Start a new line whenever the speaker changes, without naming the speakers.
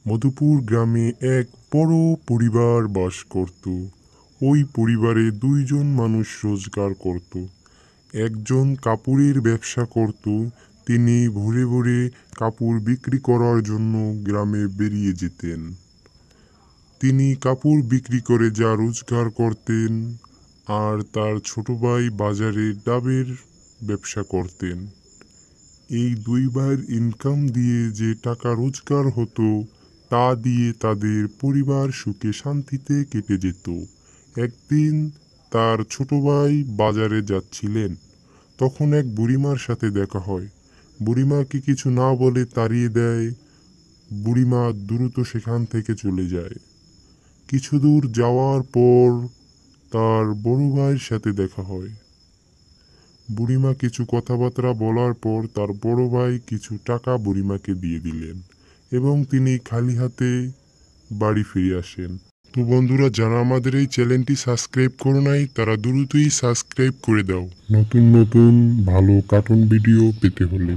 মধুপুর গ্রামে এক বড় পরিবার বাস করত। ওই পরিবারে দুইজন মানুষ রোজগার করত। একজন কাপড়ের ব্যবসা করত। তিনি ভোরে ভোরে কাপড় বিক্রি করার জন্য গ্রামে বেরিয়ে যেতেন। তিনি কাপড় বিক্রি করে যা রোজগার করতেন, আর তার ছোট ভাই বাজারে ডাবের ব্যবসা করতেন। এই দুই ভাইয়ের ইনকাম দিয়ে যে টাকা রোজগার হতো, তা দিয়ে তাদের পরিবার সুখে শান্তিতে কেটে যেত। একদিন তার ছোট ভাই বাজারে যাচ্ছিলেন, তখন এক বুড়িমার সাথে দেখা হয়। বুড়িমাকে কিছু না বলে তাড়িয়ে দেয়। বুড়িমা দ্রুত সেখান থেকে চলে যায়। কিছু দূর যাওয়ার পর তার বড় ভাইয়ের সাথে দেখা হয়। বুড়িমা কিছু কথাবার্তা বলার পর তার বড় ভাই কিছু টাকা বুড়িমাকে দিয়ে দিলেন এবং তিনি খালি হাতে বাড়ি ফিরে আসেন। তো বন্ধুরা, যারা আমাদের এই চ্যানেলটি সাবস্ক্রাইব করো নাই, তারা দ্রুতই সাবস্ক্রাইব করে দাও নতুন নতুন ভালো কার্টুন ভিডিও পেতে হলে।